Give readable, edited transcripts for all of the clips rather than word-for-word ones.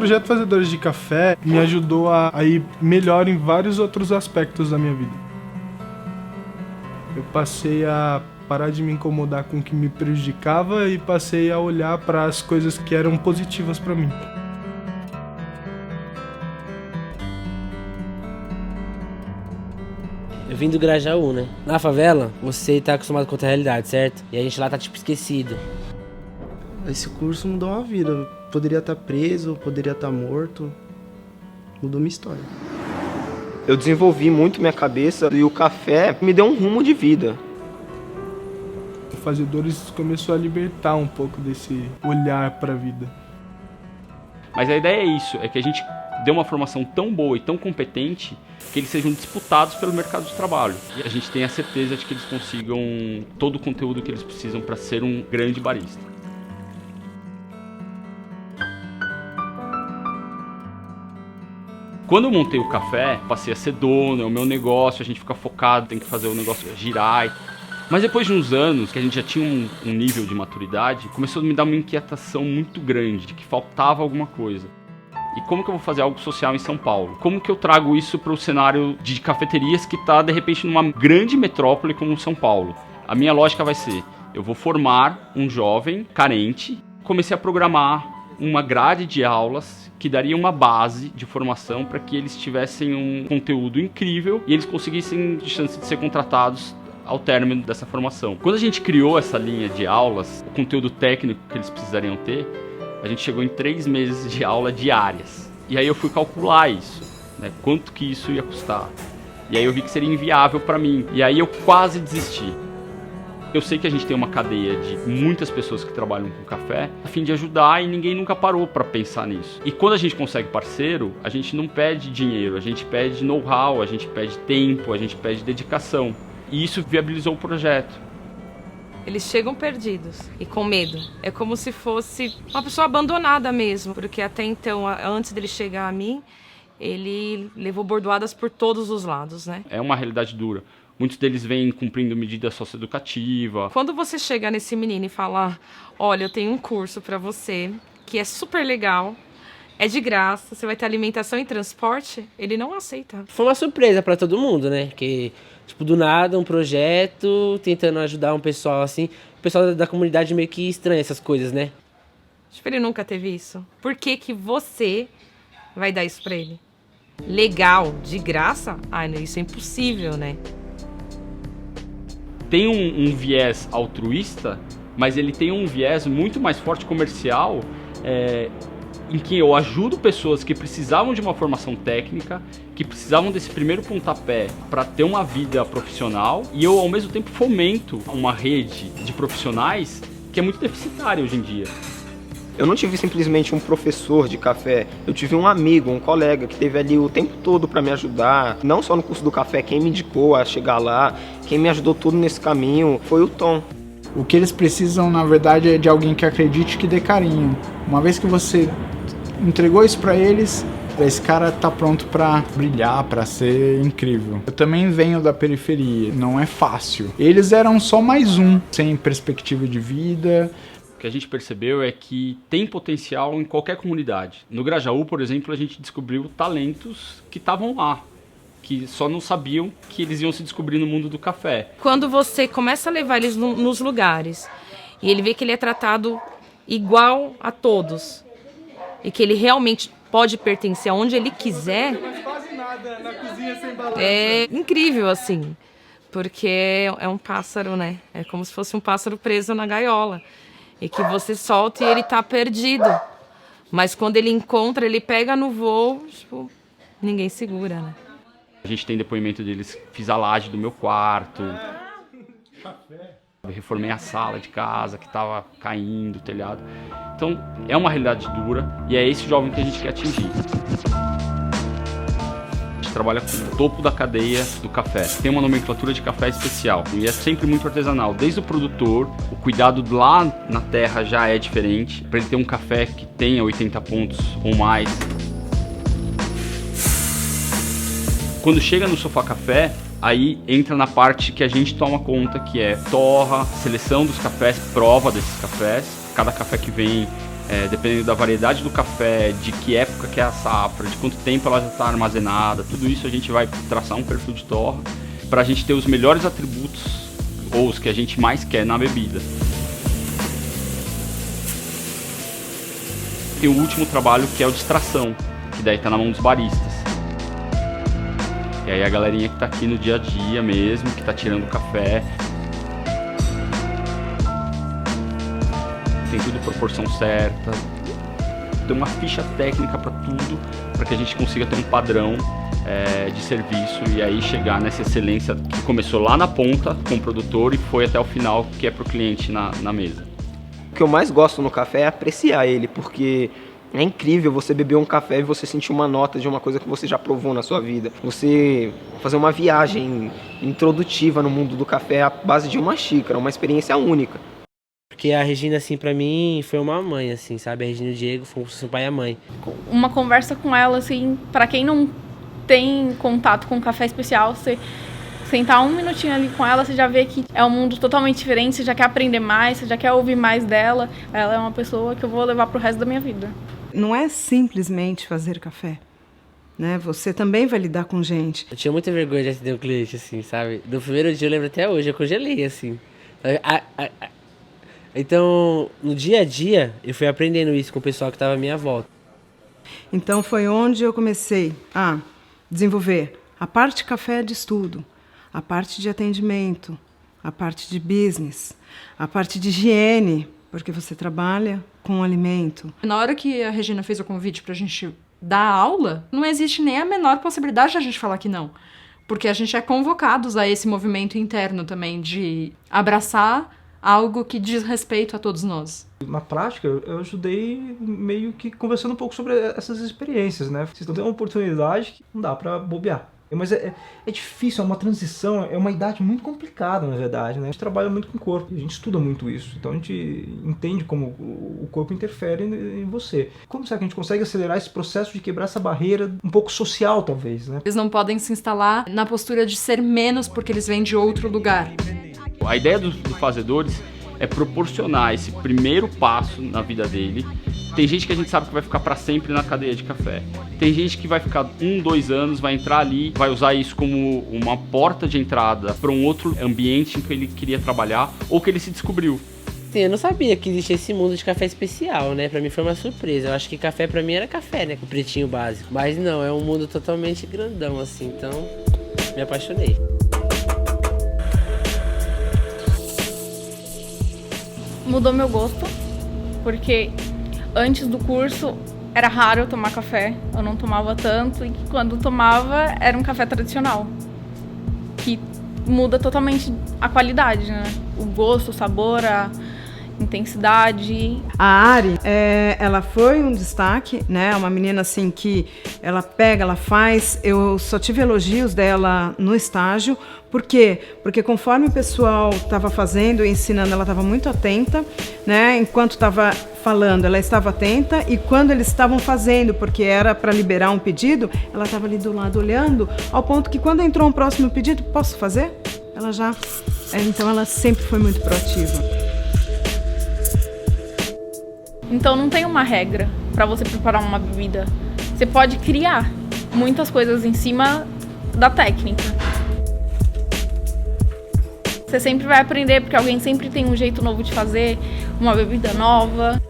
projeto Fazedores de Café me ajudou a ir melhor em vários outros aspectos da minha vida. Eu passei a parar de me incomodar com o que me prejudicava e passei a olhar para as coisas que eram positivas para mim. Eu vim do Grajaú, né? Na favela, você tá acostumado com outra realidade, certo? E a gente lá tá tipo esquecido. Esse curso mudou uma vida. Eu poderia estar preso, poderia estar morto. Mudou minha história. Eu desenvolvi muito minha cabeça e o café me deu um rumo de vida. O Fazedores começou a libertar um pouco desse olhar para a vida. Mas a ideia é isso, é que a gente dê uma formação tão boa e tão competente que eles sejam disputados pelo mercado de trabalho. E a gente tem a certeza de que eles consigam todo o conteúdo que eles precisam para ser um grande barista. Quando eu montei o café, passei a ser dono, é o meu negócio, a gente fica focado, tem que fazer o negócio girar. Mas depois de uns anos, que a gente já tinha um nível de maturidade, começou a me dar uma inquietação muito grande, de que faltava alguma coisa. E como que eu vou fazer algo social em São Paulo? Como que eu trago isso para o cenário de cafeterias que está, de repente, numa grande metrópole como São Paulo? A minha lógica vai ser, eu vou formar um jovem carente, comecei a programar uma grade de aulas que daria uma base de formação para que eles tivessem um conteúdo incrível e eles conseguissem chance de ser contratados ao término dessa formação. Quando a gente criou essa linha de aulas, o conteúdo técnico que eles precisariam ter, a gente chegou em 3 meses de aula diárias. E aí eu fui calcular isso, né? Quanto que isso ia custar. E aí eu vi que seria inviável para mim. E aí eu quase desisti. Eu sei que a gente tem uma cadeia de muitas pessoas que trabalham com café a fim de ajudar e ninguém nunca parou para pensar nisso. E quando a gente consegue parceiro, a gente não pede dinheiro, a gente pede know-how, a gente pede tempo, a gente pede dedicação. E isso viabilizou o projeto. Eles chegam perdidos e com medo. É como se fosse uma pessoa abandonada mesmo, porque até então, antes dele chegar a mim, ele levou bordoadas por todos os lados, né? É uma realidade dura. Muitos deles vêm cumprindo medida socioeducativa. Quando você chega nesse menino e fala, olha, eu tenho um curso para você, que é super legal, é de graça, você vai ter alimentação e transporte, ele não aceita. Foi uma surpresa pra todo mundo, né? Que, tipo, do nada, um projeto tentando ajudar um pessoal assim. O pessoal da comunidade meio que estranha essas coisas, né? Tipo, ele nunca teve isso. Por que que você vai dar isso pra ele? Legal, de graça? Ai, não, isso é impossível, né? Tem um viés altruísta, mas ele tem um viés muito mais forte comercial, em que eu ajudo pessoas que precisavam de uma formação técnica, que precisavam desse primeiro pontapé para ter uma vida profissional, e eu ao mesmo tempo fomento uma rede de profissionais que é muito deficitária hoje em dia. Eu não tive simplesmente um professor de café, eu tive um amigo, um colega que esteve ali o tempo todo para me ajudar. Não só no curso do café, quem me indicou a chegar lá, quem me ajudou tudo nesse caminho foi o Tom. O que eles precisam, na verdade, é de alguém que acredite, que dê carinho. Uma vez que você entregou isso para eles, esse cara tá pronto para brilhar, para ser incrível. Eu também venho da periferia, não é fácil. Eles eram só mais um, sem perspectiva de vida. O que a gente percebeu é que tem potencial em qualquer comunidade. No Grajaú, por exemplo, a gente descobriu talentos que estavam lá, que só não sabiam que eles iam se descobrir no mundo do café. Quando você começa a levar eles nos lugares e ele vê que ele é tratado igual a todos e que ele realmente pode pertencer aonde ele quiser, é incrível, assim, porque é um pássaro, né? É como se fosse um pássaro preso na gaiola. E que você solta e ele tá perdido. Mas quando ele encontra, ele pega no voo, tipo, ninguém segura, né? A gente tem depoimento deles, fiz a laje do meu quarto. Eu reformei a sala de casa que tava caindo, o telhado. Então, é uma realidade dura e é esse jovem que a gente quer atingir. A gente trabalha com o topo da cadeia do café. Tem uma nomenclatura de café especial e é sempre muito artesanal. Desde o produtor, o cuidado lá na terra já é diferente. Para ele ter um café que tenha 80 pontos ou mais. Quando chega no Sofá Café, aí entra na parte que a gente toma conta, que é torra, seleção dos cafés, prova desses cafés. Cada café que vem dependendo da variedade do café, de que época que é a safra, de quanto tempo ela já está armazenada, tudo isso a gente vai traçar um perfil de torra para a gente ter os melhores atributos ou os que a gente mais quer na bebida. Tem o último trabalho que é o de extração, que daí está na mão dos baristas. E aí a galerinha que está aqui no dia a dia mesmo, que está tirando o café. Tem tudo proporção certa, tem uma ficha técnica para tudo, para que a gente consiga ter um padrão de serviço e aí chegar nessa excelência que começou lá na ponta com o produtor e foi até o final, que é para o cliente na mesa. O que eu mais gosto no café é apreciar ele, porque é incrível você beber um café e você sentir uma nota de uma coisa que você já provou na sua vida. Você fazer uma viagem introdutiva no mundo do café à base de uma xícara, uma experiência única. Porque a Regina, assim, pra mim, foi uma mãe, assim, sabe? A Regina e o Diego foram o pai e a mãe. Uma conversa com ela, assim, pra quem não tem contato com café especial, você sentar um minutinho ali com ela, você já vê que é um mundo totalmente diferente, você já quer aprender mais, você já quer ouvir mais dela. Ela é uma pessoa que eu vou levar pro resto da minha vida. Não é simplesmente fazer café, né? Você também vai lidar com gente. Eu tinha muita vergonha de atender um cliente, assim, sabe? No primeiro dia, eu lembro até hoje, eu congelei, assim. Então, no dia a dia, eu fui aprendendo isso com o pessoal que estava à minha volta. Então, foi onde eu comecei a desenvolver a parte café de estudo, a parte de atendimento, a parte de business, a parte de higiene, porque você trabalha com alimento. Na hora que a Regina fez o convite pra gente dar aula, não existe nem a menor possibilidade de a gente falar que não. Porque a gente é convocados a esse movimento interno também de abraçar algo que diz respeito a todos nós. Na prática, eu ajudei meio que conversando um pouco sobre essas experiências, né? Vocês estão tendo uma oportunidade que não dá pra bobear. Mas é difícil, é uma transição, é uma idade muito complicada, na verdade, né? A gente trabalha muito com o corpo, a gente estuda muito isso, então a gente entende como o corpo interfere em você. Como será que a gente consegue acelerar esse processo de quebrar essa barreira um pouco social, talvez, né? Eles não podem se instalar na postura de ser menos porque eles vêm de outro lugar. A ideia dos fazedores é proporcionar esse primeiro passo na vida dele. Tem gente que a gente sabe que vai ficar para sempre na cadeia de café. Tem gente que vai ficar 1, 2 anos, vai entrar ali, vai usar isso como uma porta de entrada para um outro ambiente em que ele queria trabalhar ou que ele se descobriu. Sim, eu não sabia que existia esse mundo de café especial, né? Pra mim foi uma surpresa. Eu acho que café pra mim era café, né? Com o pretinho básico. Mas não, é um mundo totalmente grandão, assim. Então, me apaixonei. Mudou meu gosto, porque antes do curso era raro eu tomar café, eu não tomava tanto, e quando tomava era um café tradicional, que muda totalmente a qualidade, né? O gosto, o sabor, a intensidade. A Ari, ela foi um destaque, né? Uma menina assim que ela pega, ela faz. Eu só tive elogios dela no estágio. Por quê? Porque conforme o pessoal estava fazendo e ensinando, ela estava muito atenta, né? Enquanto estava falando, ela estava atenta, e quando eles estavam fazendo, porque era para liberar um pedido, ela estava ali do lado olhando, ao ponto que quando entrou um próximo pedido, posso fazer? Ela já... Então ela sempre foi muito proativa. Então não tem uma regra para você preparar uma bebida. Você pode criar muitas coisas em cima da técnica. Você sempre vai aprender, porque alguém sempre tem um jeito novo de fazer, uma bebida nova.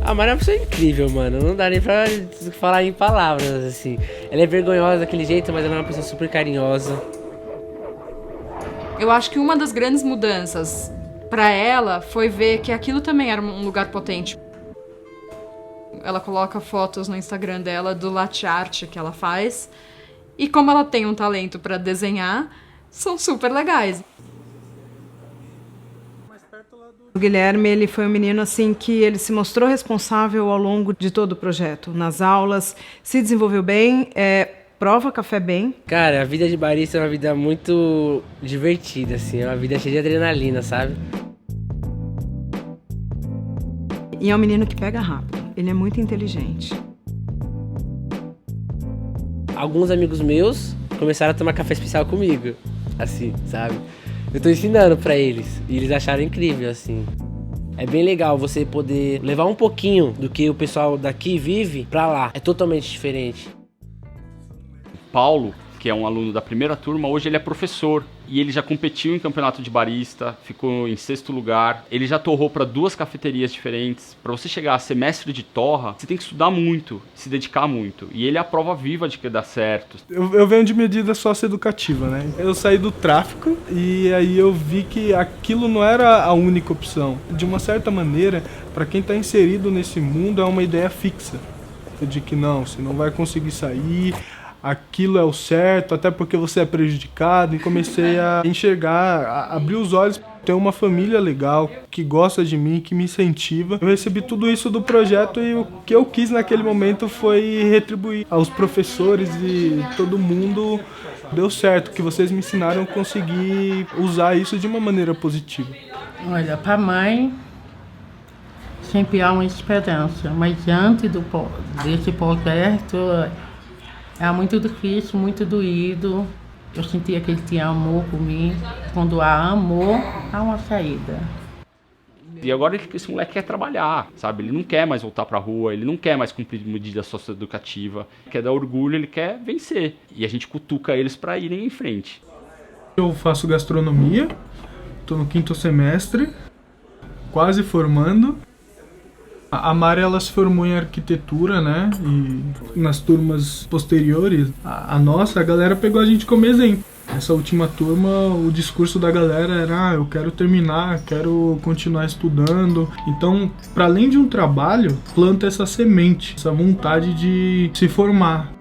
A Mari é uma pessoa incrível, mano. Não dá nem pra falar em palavras, assim. Ela é vergonhosa daquele jeito, mas ela é uma pessoa super carinhosa. Eu acho que uma das grandes mudanças pra ela foi ver que aquilo também era um lugar potente. Ela coloca fotos no Instagram dela do latte art que ela faz. E como ela tem um talento pra desenhar, são super legais. O Guilherme, ele foi um menino assim que ele se mostrou responsável ao longo de todo o projeto. Nas aulas, se desenvolveu bem, prova café bem. Cara, a vida de barista é uma vida muito divertida, assim. É uma vida cheia de adrenalina, sabe? E é um menino que pega rápido. Ele é muito inteligente. Alguns amigos meus começaram a tomar café especial comigo, assim, sabe? Eu tô ensinando pra eles. E eles acharam incrível, assim. É bem legal você poder levar um pouquinho do que o pessoal daqui vive pra lá. É totalmente diferente. Paulo, que é um aluno da primeira turma, hoje ele é professor. E ele já competiu em campeonato de barista, ficou em 6º lugar. Ele já torrou para 2 cafeterias diferentes. Para você chegar a ser mestre de torra, você tem que estudar muito, se dedicar muito. E ele é a prova viva de que dá certo. Eu venho de medida socioeducativa, né? Eu saí do tráfico e aí eu vi que aquilo não era a única opção. De uma certa maneira, para quem está inserido nesse mundo, é uma ideia fixa. De que não, você não vai conseguir sair, aquilo é o certo, até porque você é prejudicado. E comecei a enxergar, a abrir os olhos. Ter uma família legal, que gosta de mim, que me incentiva. Eu recebi tudo isso do projeto e o que eu quis naquele momento foi retribuir aos professores e todo mundo. Deu certo, que vocês me ensinaram a conseguir usar isso de uma maneira positiva. Olha, para a mãe sempre há uma esperança, mas antes desse projeto era muito difícil, muito doído. Eu sentia que ele tinha amor por mim. Quando há amor, há uma saída. E agora esse moleque quer trabalhar, sabe? Ele não quer mais voltar pra rua, ele não quer mais cumprir medida socioeducativa, quer dar orgulho, ele quer vencer. E a gente cutuca eles pra irem em frente. Eu faço gastronomia, tô no 5º semestre, quase formando. A Mari, ela se formou em arquitetura, né? E nas turmas posteriores, a nossa, a galera pegou a gente como exemplo. Nessa última turma, o discurso da galera era: eu quero terminar, quero continuar estudando. Então, para além de um trabalho, planta essa semente, essa vontade de se formar,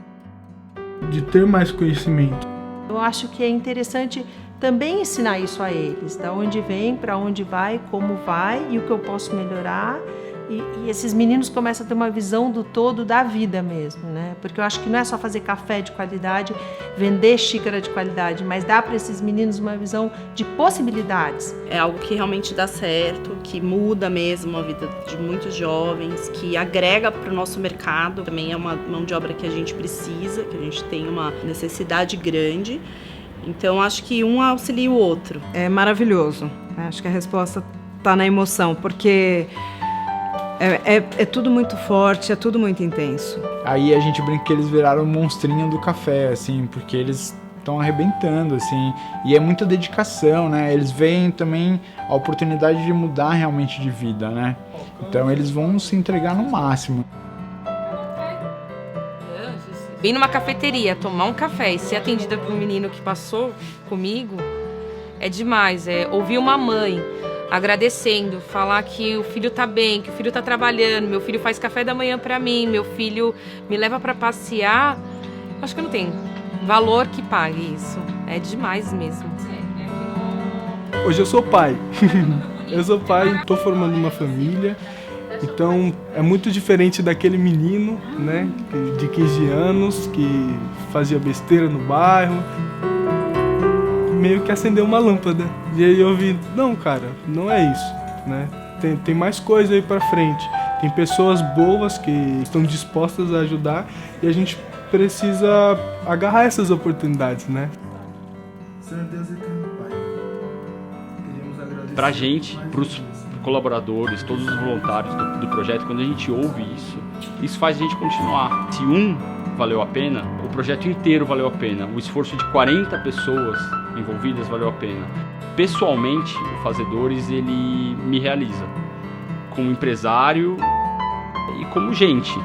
de ter mais conhecimento. Eu acho que é interessante também ensinar isso a eles, da onde vem, para onde vai, como vai e o que eu posso melhorar. E esses meninos começam a ter uma visão do todo da vida mesmo, né? Porque eu acho que não é só fazer café de qualidade, vender xícara de qualidade, mas dá para esses meninos uma visão de possibilidades. É algo que realmente dá certo, que muda mesmo a vida de muitos jovens, que agrega para o nosso mercado. Também é uma mão de obra que a gente precisa, que a gente tem uma necessidade grande. Então, acho que um auxilia o outro. É maravilhoso. Acho que a resposta está na emoção, porque é tudo muito forte, é tudo muito intenso. Aí a gente brinca que eles viraram o monstrinho do café, assim, porque eles estão arrebentando, assim, e é muita dedicação, né? Eles veem também a oportunidade de mudar realmente de vida, né? Então eles vão se entregar no máximo. Ir numa cafeteria, tomar um café e ser atendida por um menino que passou comigo é demais. É ouvir uma mãe agradecendo, falar que o filho tá bem, que o filho tá trabalhando, meu filho faz café da manhã pra mim, meu filho me leva pra passear. Acho que não tem valor que pague isso. É demais mesmo. Hoje eu sou pai. Eu sou pai, tô formando uma família. Então é muito diferente daquele menino, né, de 15 anos que fazia besteira no bairro. Meio que acendeu uma lâmpada. E aí eu vi, não, cara, não é isso, né? Tem mais coisa aí pra frente. Tem pessoas boas que estão dispostas a ajudar e a gente precisa agarrar essas oportunidades, né? Senhor Deus eterno Pai, queremos agradecer. Pra gente, pros colaboradores, todos os voluntários do projeto, quando a gente ouve isso faz a gente continuar. Se um valeu a pena, o projeto inteiro valeu a pena. O esforço de 40 pessoas envolvidas valeu a pena. Pessoalmente, o Fazedores, ele me realiza como empresário e como gente.